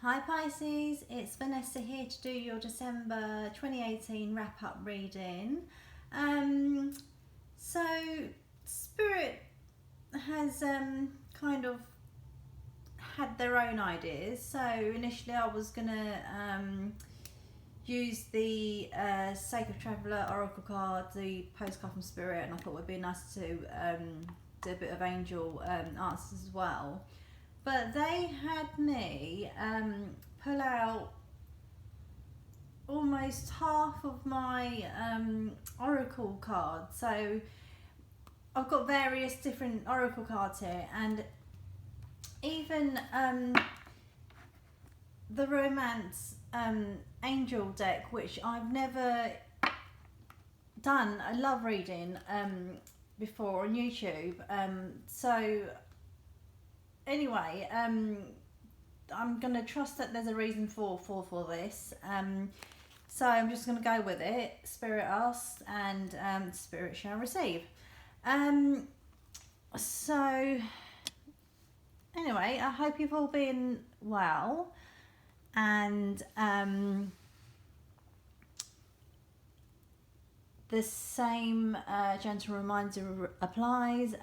Hi Pisces, it's Vanessa here to do your December 2018 wrap-up reading. Um, so Spirit has kind of had their own ideas. So initially I was going to use the Sacred Traveller Oracle card, the postcard from Spirit, and I thought it would be nice to do a bit of angel answers as well. But they had me pull out almost half of my oracle cards. So I've got various different oracle cards here, and even the romance angel deck, which I've never done a love reading before on YouTube. So anyway, I'm going to trust that there's a reason for this. So I'm just going to go with it. Spirit asks and Spirit shall receive. So anyway, I hope you've all been well, and the same gentle reminder applies.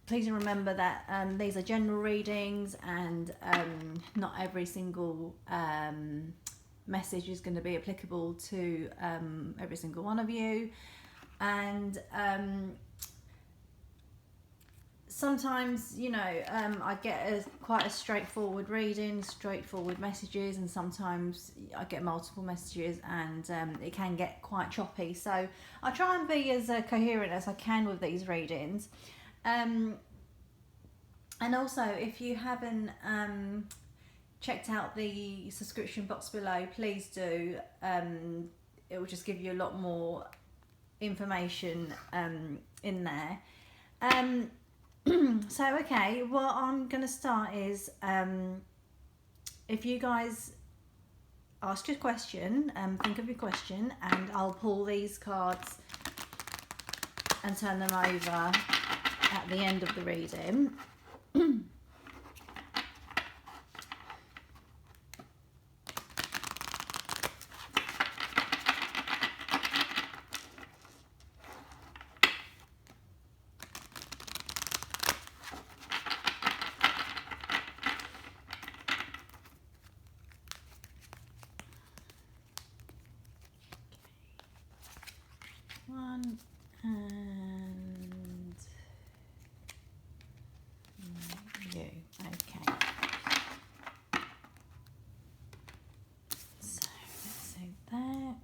Please remember that these are general readings, and not every single message is going to be applicable to every single one of you. And sometimes, you know, I get quite a straightforward reading, straightforward messages, and sometimes I get multiple messages, and it can get quite choppy. So I try and be as coherent as I can with these readings. And also, if you haven't checked out the subscription box below, please do. It will just give you a lot more information in there. So okay, what I'm going to start is, if you guys ask your question, think of your question, and I'll pull these cards and turn them over at the end of the reading. One and you. Okay. So let's do that.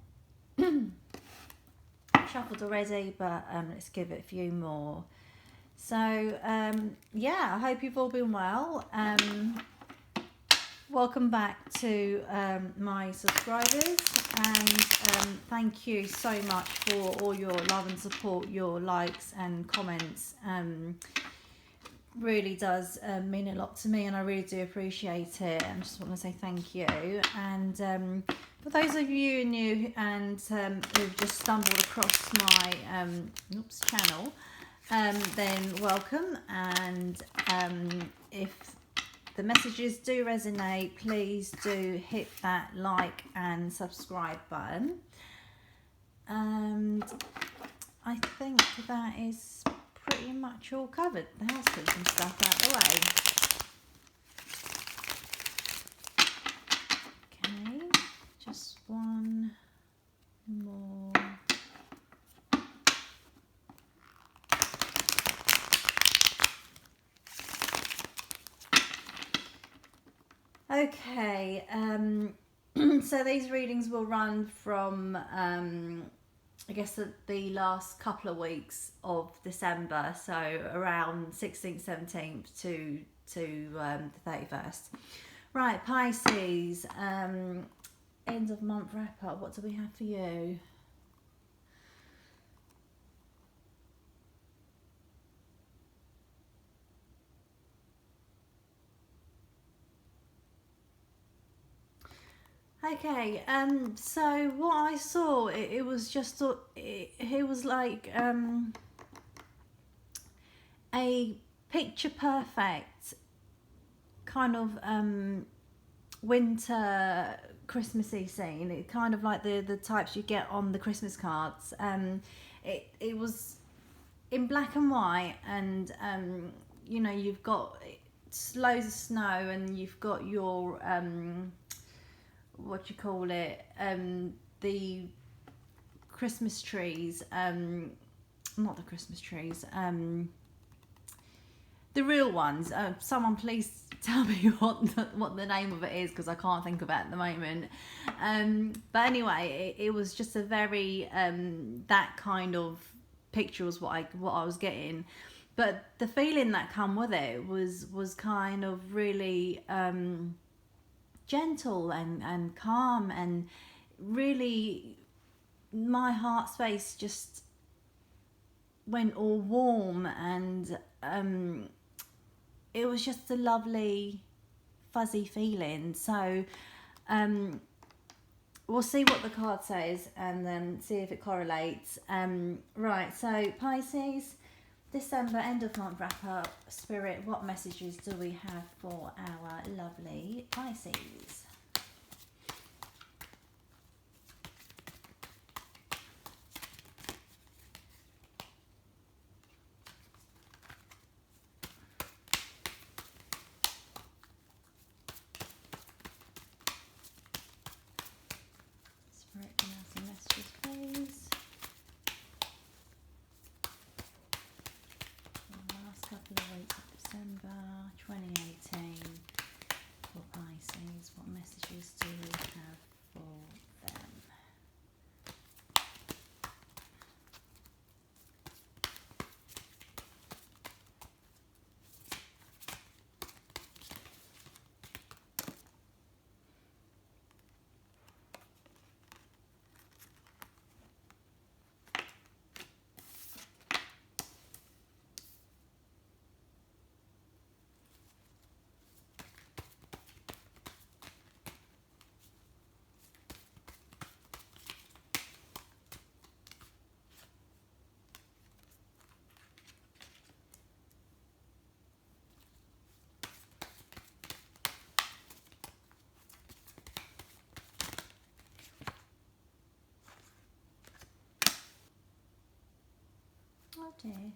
Shuffled already, but let's give it a few more. So yeah, I hope you've all been well. Welcome back to my subscribers, and thank you so much for all your love and support, your likes and comments. Really does mean a lot to me, and I really do appreciate it. I just want to say thank you. And for those of you new and who've just stumbled across my channel, then welcome. And if the messages do resonate, please do hit that like and subscribe button. And I think that is pretty much all covered. The housekeeping stuff out the way. Okay, just one more. Okay, so these readings will run from I guess the last couple of weeks of December, so around 16th, 17th to the 31st. Right, Pisces, end of month wrap up. What do we have for you? Okay, so what I saw, it was just, it was like a picture perfect kind of winter Christmassy scene. It kind of like the types you get on the Christmas cards. It was in black and white, and you know, you've got loads of snow, and you've got your what do you call it, the Christmas trees, not the Christmas trees, the real ones. Someone please tell me what the name of it is, because I can't think of it at the moment. But anyway, it was just a very that kind of picture was what I was getting. But the feeling that come with it was kind of really gentle and calm, and really my heart space just went all warm, and it was just a lovely fuzzy feeling. So we'll see what the card says, and then see if it correlates. Right, so Pisces, December end of month wrap up. Spirit, what messages do we have for our lovely Pisces? Spirit, can I have some messages, please? The last couple of weeks of December 2018 for Pisces, what messages do we have for them? Oh dear.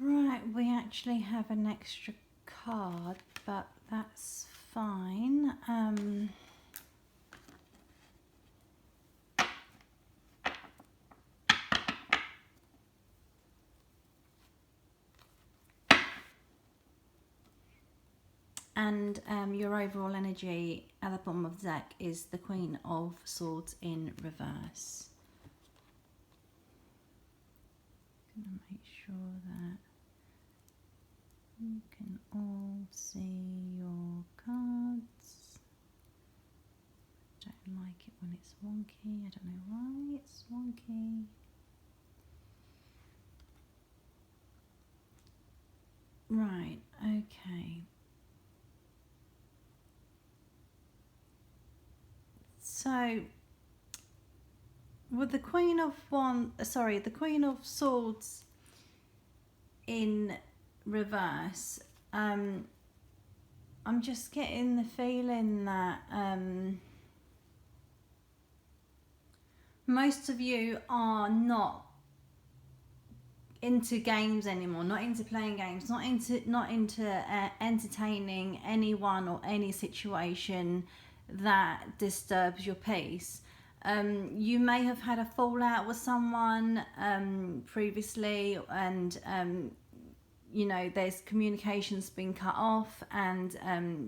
Right, we actually have an extra card, but that's fine. And your overall energy at the bottom of the deck is the Queen of Swords in reverse. Gonna make sure that you can all see your cards. Don't like it when it's wonky. I don't know why it's wonky. Right, okay. So with the Queen of the Queen of Swords in reverse, I'm just getting the feeling that most of you are not into games anymore, not into playing games, not into entertaining anyone or any situation that disturbs your peace. You may have had a fallout with someone previously, and you know, there's communication's been cut off, and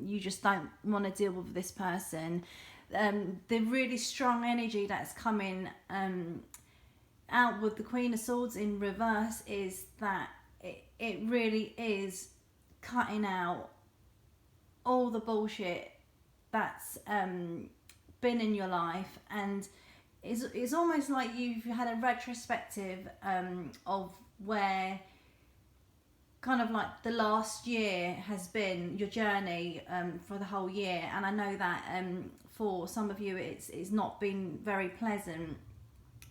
you just don't want to deal with this person. The really strong energy that's coming out with the Queen of Swords in reverse is that it really is cutting out all the bullshit that's been in your life, and it's almost like you've had a retrospective of where kind of like the last year has been, your journey for the whole year. And I know that for some of you it's not been very pleasant,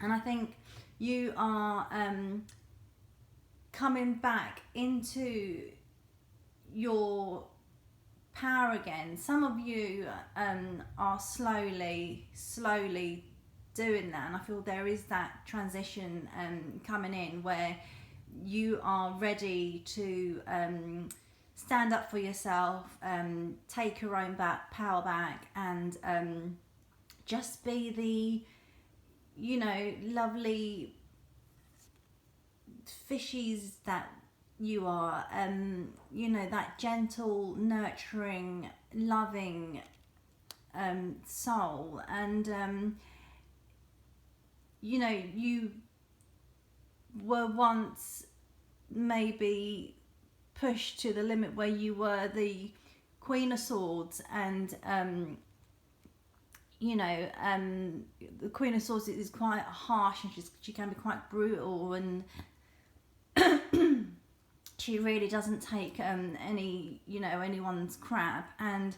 and I think you are coming back into your power again. Some of you are slowly doing that, and I feel there is that transition coming in where you are ready to stand up for yourself, take your own power back, and just be the, you know, lovely fishies that you are, you know, that gentle, nurturing, loving soul. And you know, you were once maybe pushed to the limit where you were the Queen of Swords, and you know, the Queen of Swords is quite harsh, and she can be quite brutal, and she really doesn't take any, you know, anyone's crap. And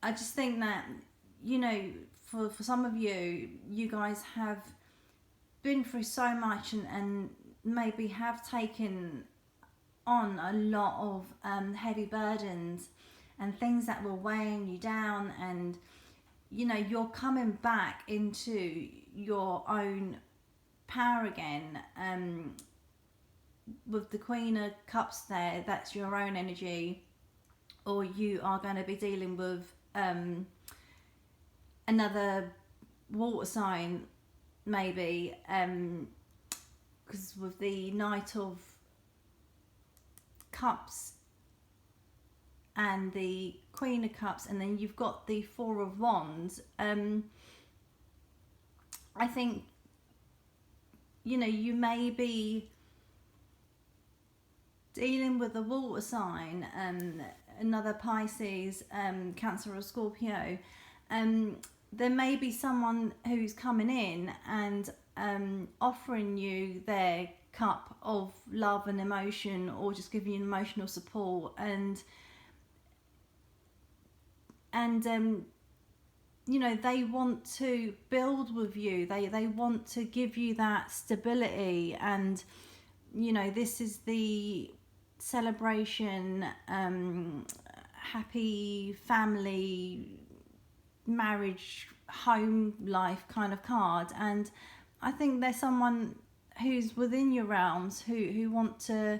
I just think that, you know, for some of you, you guys have been through so much, and maybe have taken on a lot of heavy burdens and things that were weighing you down, and you know, you're coming back into your own power again. With the Queen of Cups there, that's your own energy, or you are going to be dealing with another water sign maybe, because with the Knight of Cups and the Queen of Cups, and then you've got the Four of Wands, I think, you know, you may be dealing with a water sign, another Pisces, Cancer or Scorpio. There may be someone who's coming in and offering you their cup of love and emotion, or just giving you emotional support, and you know, they want to build with you, they want to give you that stability, and you know, this is the celebration, happy family, marriage, home life kind of card. And I think there's someone who's within your realms who want to,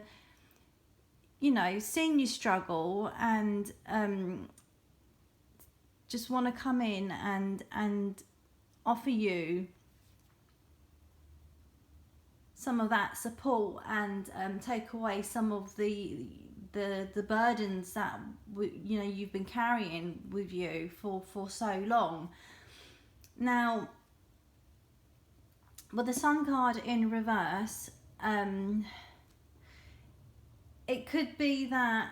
you know, seeing you struggle, and just want to come in and offer you some of that support, and take away some of the burdens that you know, you've been carrying with you for so long. Now, with the Sun card in reverse, it could be that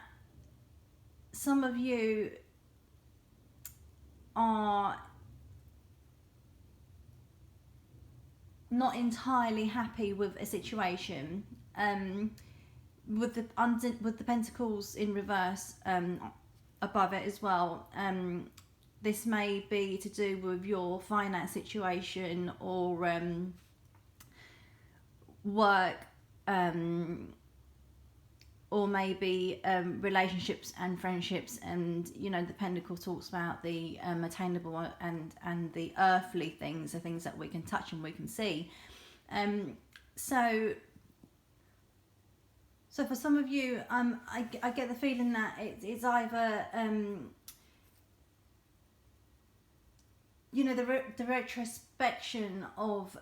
some of you are not entirely happy with a situation, with the Pentacles in reverse above it as well. This may be to do with your finance situation, or work, or maybe relationships and friendships, and you know the pentacle talks about the attainable and the earthly things, the things that we can touch and we can see. So for some of you, I get the feeling that it's either you know, the retrospection of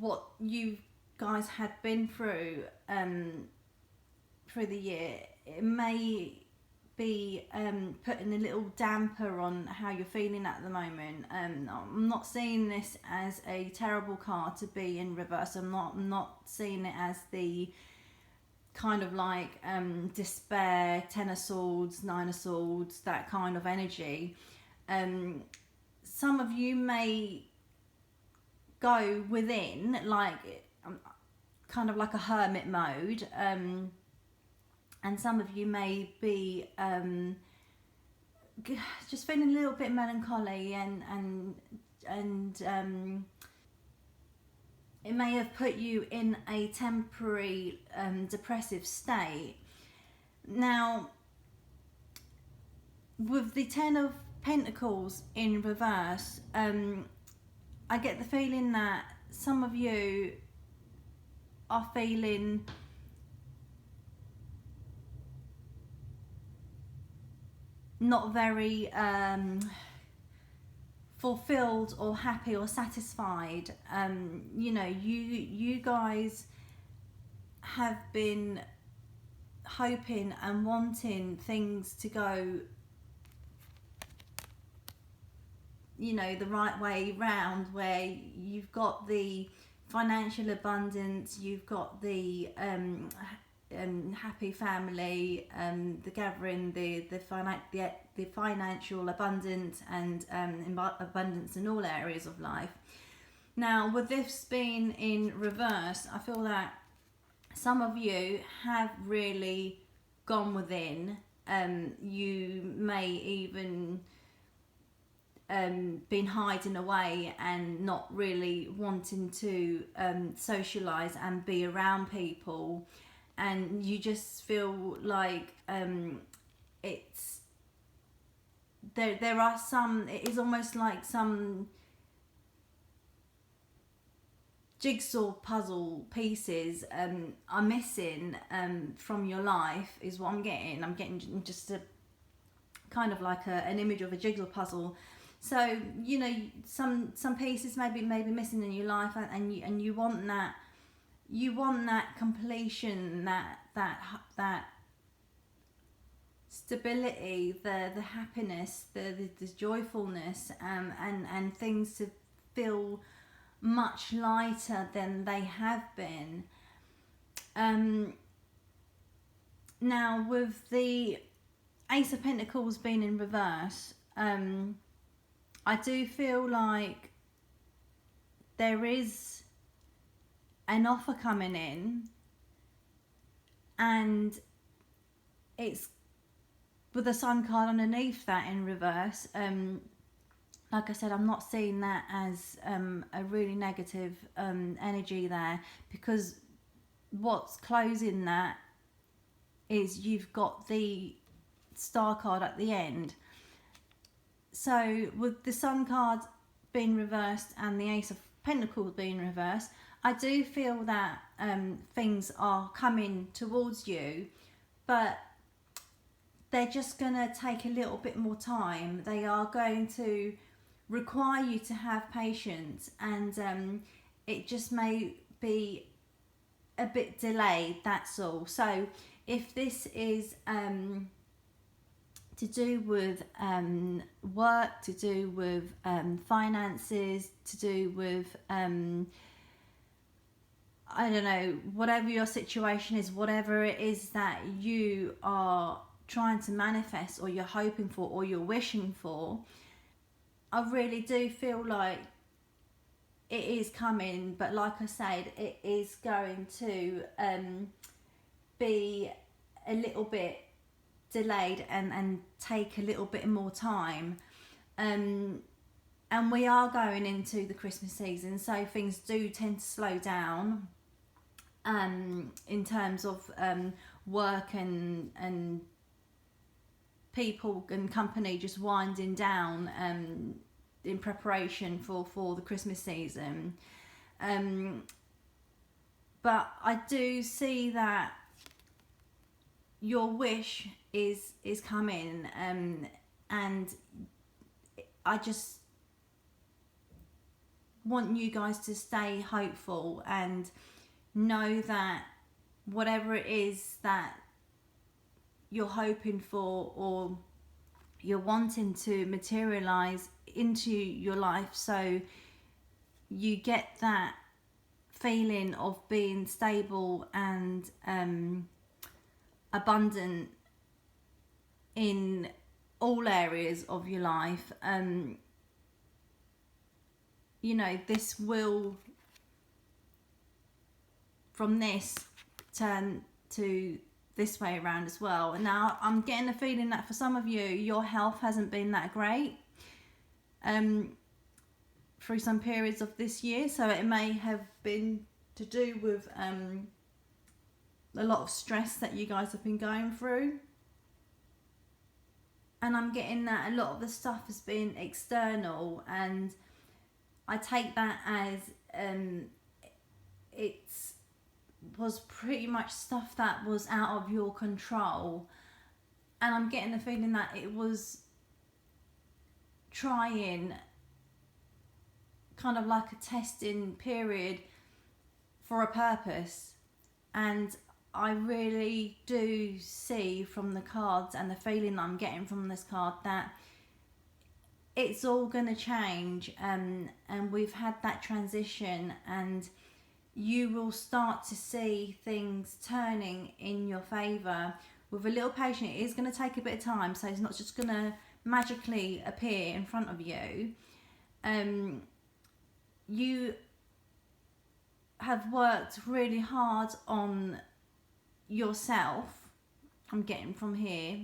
what you guys had been through the year. It may be putting a little damper on how you're feeling at the moment. I'm not seeing this as a terrible card to be in reverse. I'm not seeing it as the kind of like despair, Ten of Swords, Nine of Swords, that kind of energy. Some of you may go within, like kind of like a hermit mode, and some of you may be just feeling a little bit melancholy, and it may have put you in a temporary depressive state. Now, with the Ten of Pentacles in reverse, I get the feeling that some of you are feeling not very fulfilled or happy or satisfied. You know, you guys have been hoping and wanting things to go, you know, the right way round, where you've got the financial abundance, you've got the happy family, the gathering, the financial abundance, and abundance in all areas of life. Now, with this being in reverse, I feel that some of you have really gone within. You may even been hiding away and not really wanting to socialize and be around people, and you just feel like it's there are some, it is almost like some jigsaw puzzle pieces are missing from your life, is what I'm getting just a kind of like an image of a jigsaw puzzle. So, you know, some pieces maybe missing in your life, and you want that completion, that stability, the happiness, the joyfulness, and things to feel much lighter than they have been. Now, with the Ace of Pentacles being in reverse, I do feel like there is an offer coming in, and it's with the Sun card underneath that in reverse. Like I said, I'm not seeing that as a really negative energy there, because what's closing that is you've got the Star card at the end. So with the Sun card being reversed and the Ace of Pentacles being reversed, I do feel that things are coming towards you, but they're just going to take a little bit more time. They are going to require you to have patience, and it just may be a bit delayed, that's all. So if this is to do with work, to do with finances, to do with I don't know, whatever your situation is, whatever it is that you are trying to manifest, or you're hoping for, or you're wishing for, I really do feel like it is coming. But like I said, it is going to be a little bit delayed and take a little bit more time, and we are going into the Christmas season, so things do tend to slow down. in terms of work and people and company just winding down in preparation for the Christmas season. But I do see that your wish is coming, and I just want you guys to stay hopeful and know that whatever it is that you're hoping for or you're wanting to materialize into your life, so you get that feeling of being stable and abundant in all areas of your life. You know, this will, from this, turn to this way around as well. And now I'm getting the feeling that for some of you, your health hasn't been that great through some periods of this year. So it may have been to do with a lot of stress that you guys have been going through. And I'm getting that a lot of the stuff has been external, and I take that as it was pretty much stuff that was out of your control. And I'm getting the feeling that it was trying, kind of like a testing period for a purpose. And I really do see from the cards and the feeling that I'm getting from this card that it's all going to change, and we've had that transition, and you will start to see things turning in your favour. With a little patience, it is going to take a bit of time, so it's not just going to magically appear in front of you. You have worked really hard on yourself, I'm getting from here.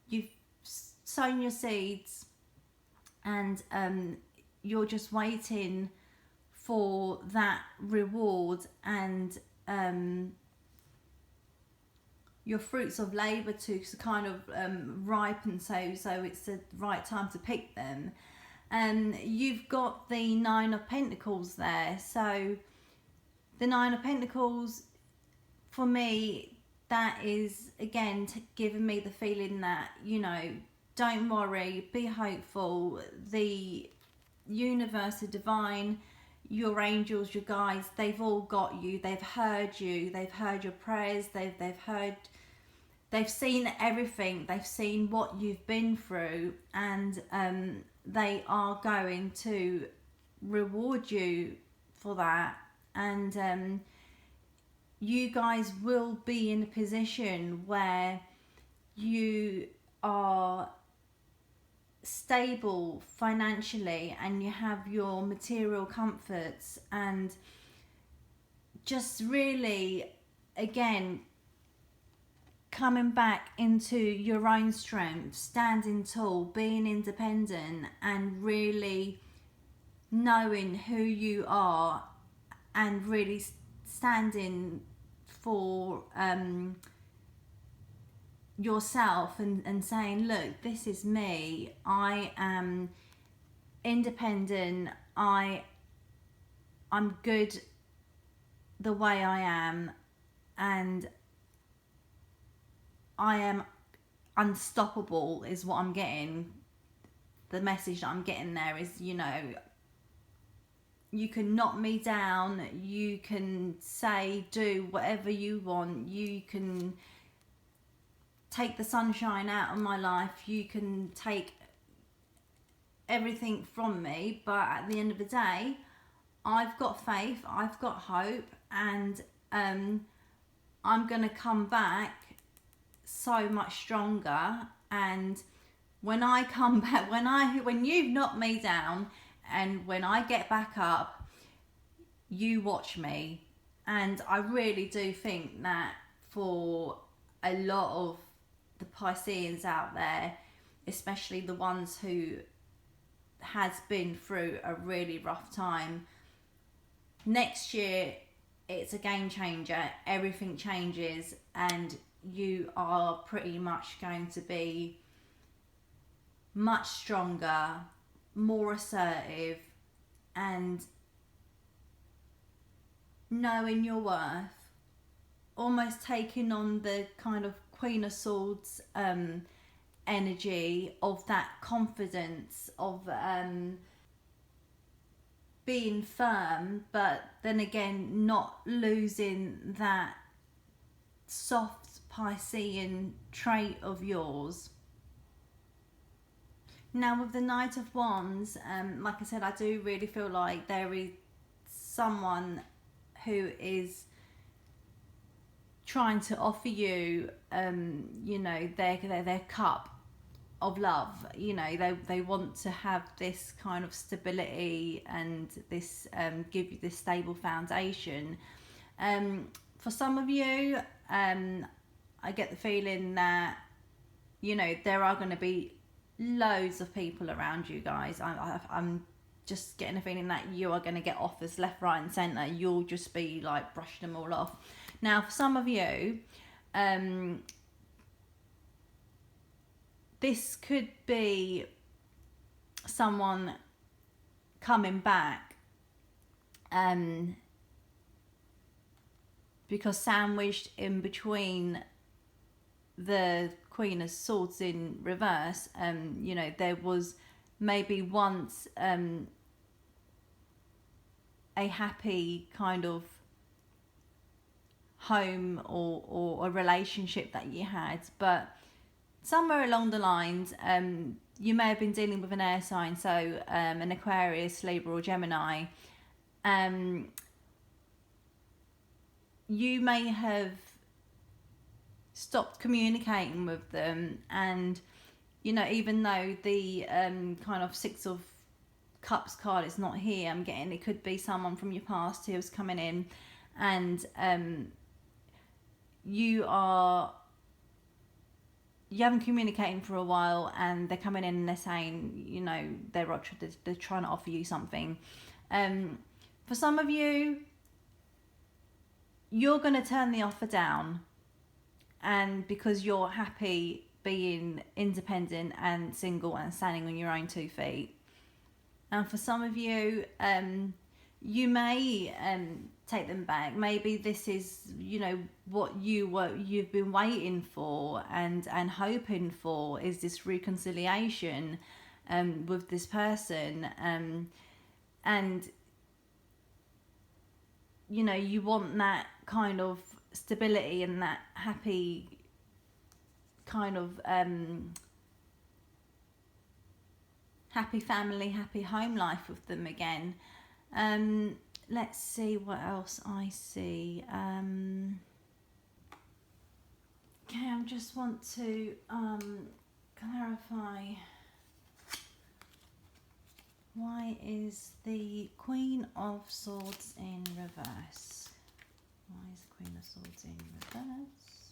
You've sown your seeds, and you're just waiting for that reward and your fruits of labour to kind of ripen, so it's the right time to pick them. You've got the Nine of Pentacles there. So the Nine of Pentacles, for me, that is again giving me the feeling that, you know, don't worry, be hopeful. The universe, the divine, your angels, your guides, they've all got you. They've heard you. They've heard your prayers. They've seen everything. They've seen what you've been through, and they are going to reward you for that. And you guys will be in a position where you are stable financially and you have your material comforts, and just really, again, coming back into your own strength, standing tall, being independent, and really knowing who you are, and really standing for yourself and saying, look, this is me. I am independent. I'm good the way I am, and I am unstoppable is what I'm getting. The message that I'm getting there is, you know, you can knock me down, you can say, do whatever you want, you can take the sunshine out of my life, you can take everything from me, but at the end of the day, I've got faith, I've got hope, and I'm gonna come back so much stronger. And when I come back, when you've knocked me down, and when I get back up, you watch me. And I really do think that for a lot of the Pisceans out there, especially the ones who has been through a really rough time, next year it's a game changer. Everything changes, and you are pretty much going to be much stronger, more assertive, and knowing your worth, almost taking on the kind of Queen of Swords energy of that confidence of being firm, but then again not losing that soft Piscean trait of yours. Now with the Knight of Wands, like I said, I do really feel like there is someone who is trying to offer you, you know, their cup of love. You know, they want to have this kind of stability and this give you this stable foundation. For some of you, I get the feeling that, you know, there are going to be loads of people around you guys. I'm just getting a feeling that you are going to get offers left, right and centre. You'll just be like brushing them all off. Now for some of you, this could be someone coming back, because sandwiched in between the Queen of Swords in reverse, you know, there was maybe once a happy kind of home or a relationship that you had, but somewhere along the lines, you may have been dealing with an air sign, so an Aquarius, Libra or Gemini. You may have stopped communicating with them, and you know, even though the kind of Six of Cups card is not here, I'm getting it could be someone from your past who's coming in, and you haven't communicated for a while, and they're coming in and they're saying, you know, they're trying to offer you something. For some of you, you're going to turn the offer down, and because you're happy being independent and single and standing on your own 2 feet. And for some of you, you may take them back. Maybe this is, you know, what you've been waiting for and hoping for, is this reconciliation with this person, and you know, you want that kind of stability and that happy kind of happy family, happy home life with them again. Let's see what else I see. Okay, I just want to clarify, why is the Queen of Swords in reverse? Why is the Queen of Swords in reverse?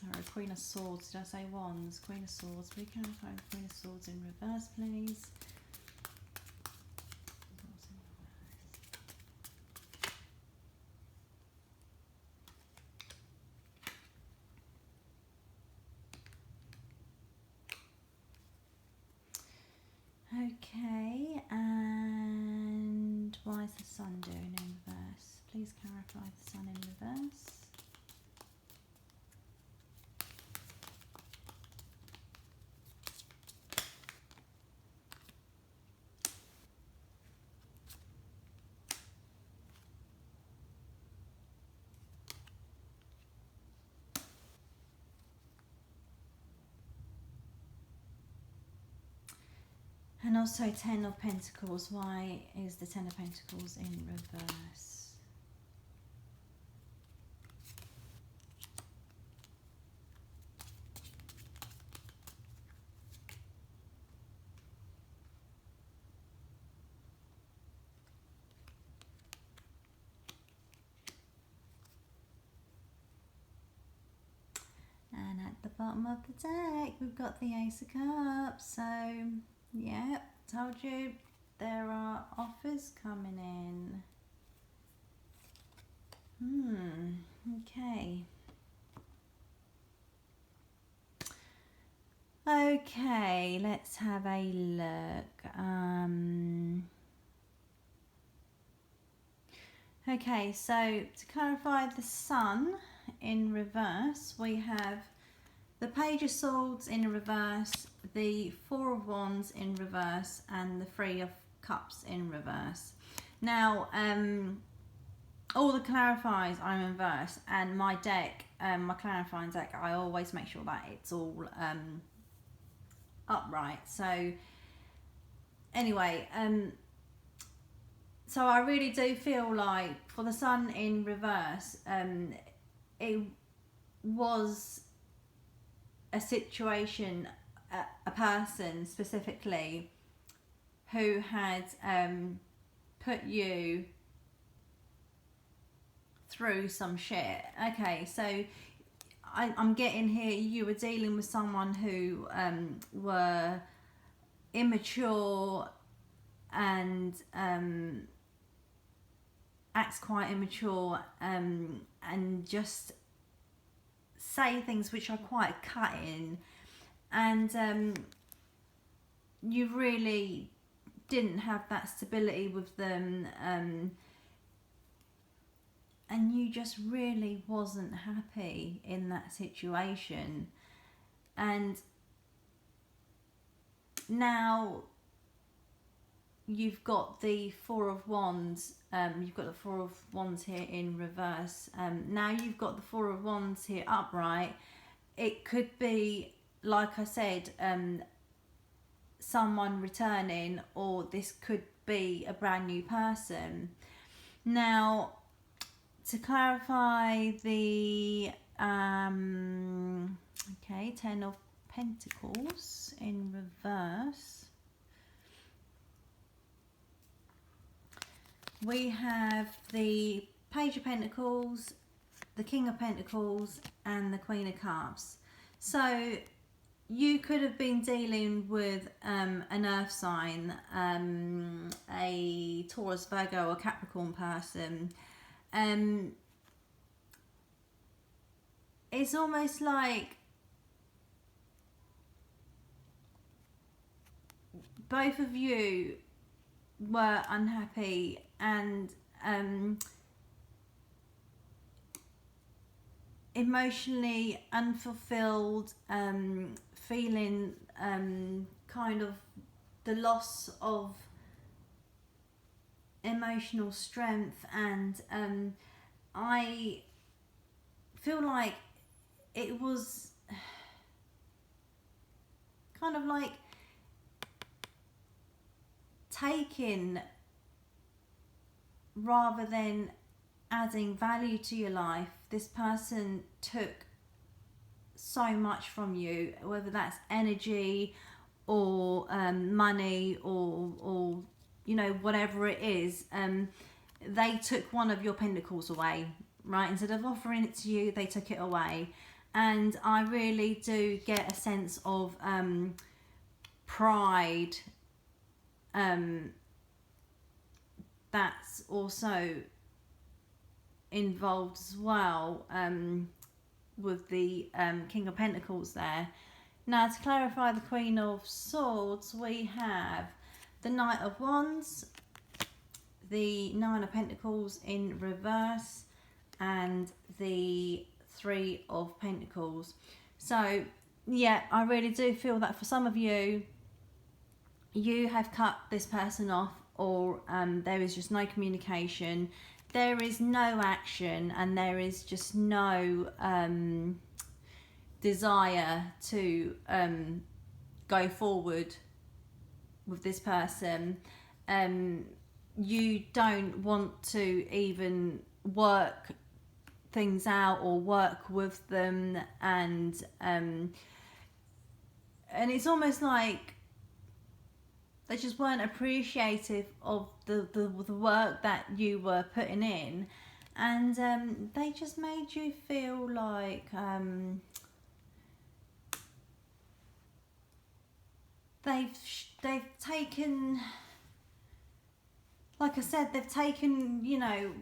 Sorry, Queen of Swords. Did I say Wands? Queen of Swords. We can find Queen of Swords in reverse, please. Okay, and why is the Sun doing in reverse? Please clarify the Sun in reverse. And also 10 of Pentacles. Why is the 10 of Pentacles in reverse? at the bottom of the deck, we've got the Ace of Cups. So, yeah, told you there are offers coming in. Okay. Okay, let's have a look. Okay, so to clarify the Sun in reverse, we have the Page of Swords in reverse, the Four of Wands in reverse, and the Three of Cups in reverse. Now, all the clarifiers are in reverse, and my deck, my clarifying deck, I always make sure that it's all upright. So anyway, so I really do feel like for the Sun in reverse, it was a situation, a person specifically, who had put you through some shit. Okay, so I'm getting here, you were dealing with someone who were immature and acts quite immature, and just say things which are quite cutting, and you really didn't have that stability with them, and you just really wasn't happy in that situation. And now you've got the Four of Wands, you've got the Four of Wands here in reverse. Now you've got the Four of Wands here upright. It could be, like I said, someone returning, or this could be a brand new person. Now, to clarify the okay, Ten of Pentacles in reverse, we have the Page of Pentacles, the King of Pentacles, and the Queen of Cups. So you could have been dealing with an earth sign, a Taurus, Virgo, or Capricorn person. It's almost like both of you were unhappy and emotionally unfulfilled, feeling kind of the loss of emotional strength, and I feel like it was kind of like taking rather than adding value to your life. This person took so much from you, whether that's energy or money or you know, whatever it is. They took one of your pentacles away, right? Instead of offering it to you, they took it away. And I really do get a sense of pride that's also involved as well, with the King of Pentacles there. Now, to clarify the Queen of Swords, we have the Knight of Wands, the Nine of Pentacles in reverse, and the Three of Pentacles. So yeah, I really do feel that for some of you, you have cut this person off, or there is just no communication, there is no action, and there is just no desire to go forward with this person. You don't want to even work things out or work with them, and it's almost like they just weren't appreciative of the work that you were putting in, and they just made you feel like they've taken, like I said, they've taken, you know,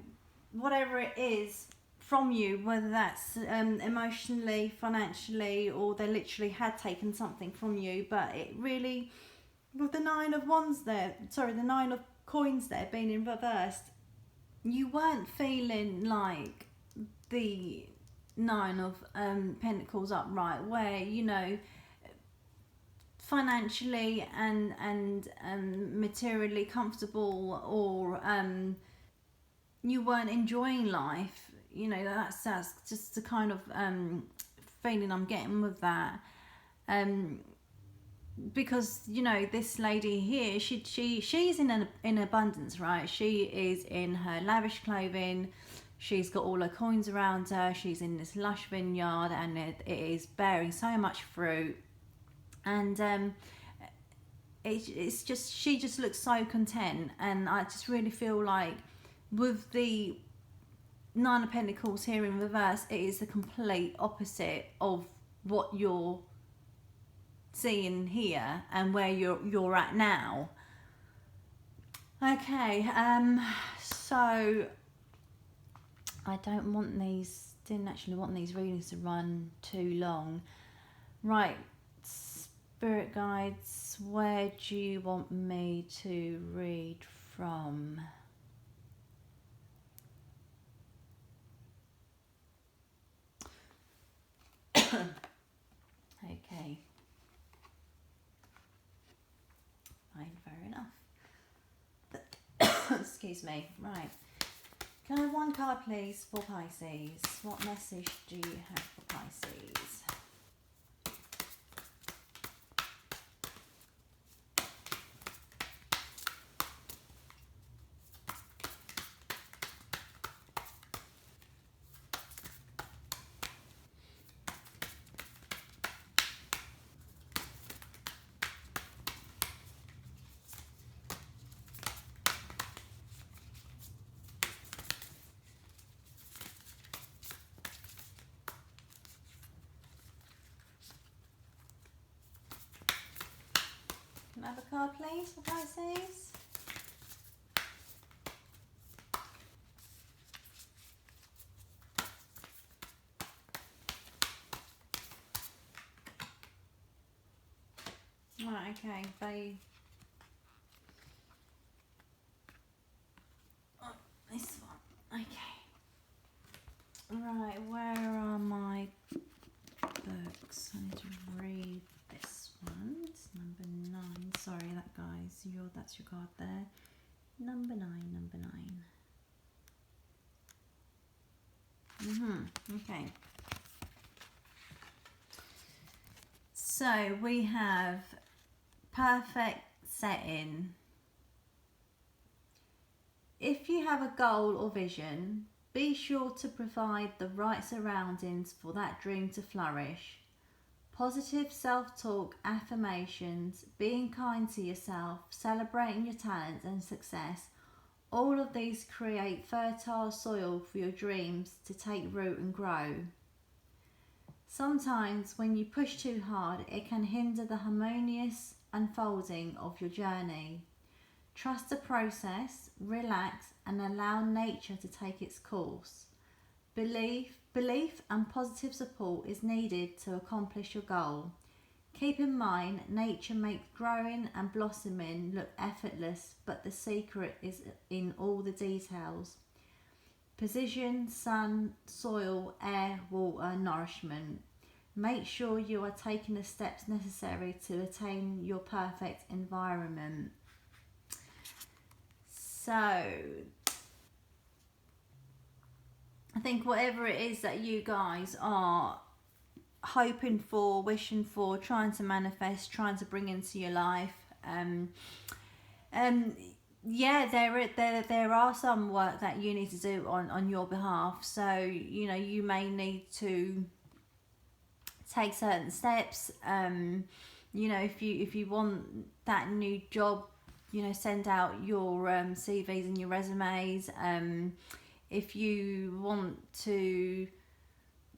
whatever it is from you, whether that's emotionally, financially, or they literally had taken something from you. But it really, with the Nine of Wands there, sorry, the Nine of Coins there being in reversed, you weren't feeling like the Nine of Pentacles upright, where, you know, financially and materially comfortable, or you weren't enjoying life. You know, that's just the kind of feeling I'm getting with that. Because, you know, this lady here, she's in abundance, right? She is in her lavish clothing. She's got all her coins around her. She's in this lush vineyard, and it is bearing so much fruit. And it's just, she just looks so content. And I just really feel like with the Nine of Pentacles here in reverse, it is the complete opposite of what you're seeing here and where you're at now. Okay, so I didn't actually want these readings to run too long. Right, spirit guides, where do you want me to read from? Okay. Fine, fair enough. Excuse me. Right. Can I have one card, please, for Pisces? What message do you have for Pisces? Can I have a card, please, for Pisces? Right, okay, this one, okay. Right, where are my books? I need to read this one. It's number 9. Sorry, that guys, that's your card there. Number 9. Okay. So we have perfect setting. If you have a goal or vision, be sure to provide the right surroundings for that dream to flourish. Positive self-talk, affirmations, being kind to yourself, celebrating your talents and success, all of these create fertile soil for your dreams to take root and grow. Sometimes when you push too hard, it can hinder the harmonious unfolding of your journey. Trust the process, relax, and allow nature to take its course. Belief and positive support is needed to accomplish your goal. Keep in mind, nature makes growing and blossoming look effortless, but the secret is in all the details. Position, sun, soil, air, water, nourishment. Make sure you are taking the steps necessary to attain your perfect environment. So, I think whatever it is that you guys are hoping for, wishing for, trying to manifest, trying to bring into your life, yeah, there are some work that you need to do on your behalf. So, you know, you may need to take certain steps. You know, if you want that new job, you know, send out your CVs and your resumes. If you want to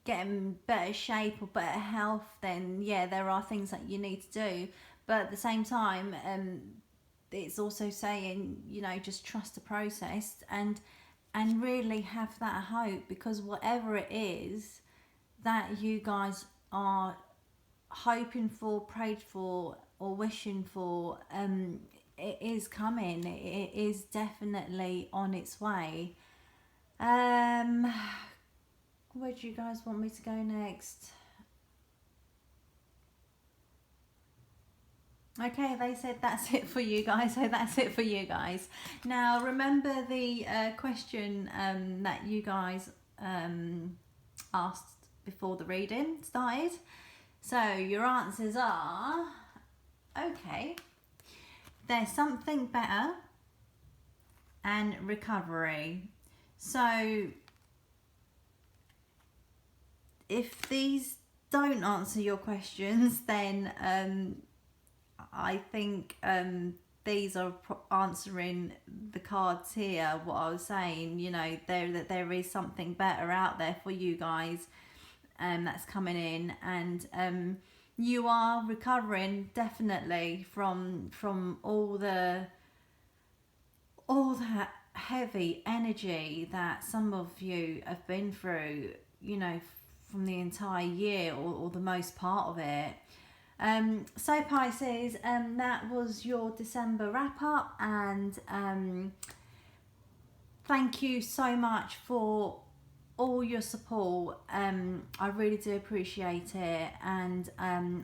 get in better shape or better health, then yeah, there are things that you need to do. but at the same time, it's also saying, you know, just trust the process and really have that hope, because whatever it is that you guys are hoping for, prayed for, or wishing for, it is coming. It is definitely on its way. Where do you guys want me to go next? Okay, they said that's it for you guys, so that's it for you guys. Now, remember the question that you guys asked before the reading started? So, your answers are, okay, there's something better and recovery. So, if these don't answer your questions, then I think these are answering the cards here. What I was saying, you know, there is something better out there for you guys, that's coming in, and you are recovering definitely from all that heavy energy that some of you have been through, you know, from the entire year, or the most part of it. So Pisces, that was your December wrap up, and thank you so much for all your support. I really do appreciate it, and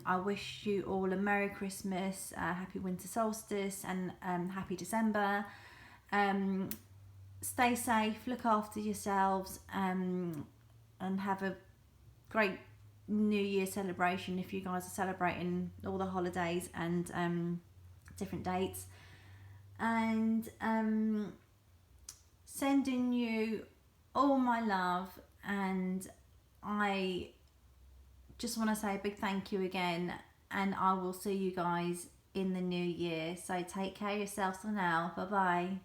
I wish you all a Merry Christmas, Happy Winter Solstice, and Happy December. Stay safe, look after yourselves, and have a great New Year celebration if you guys are celebrating all the holidays and different dates. And sending you all my love, and I just want to say a big thank you again, and I will see you guys in the new year. So take care of yourselves for now. Bye bye.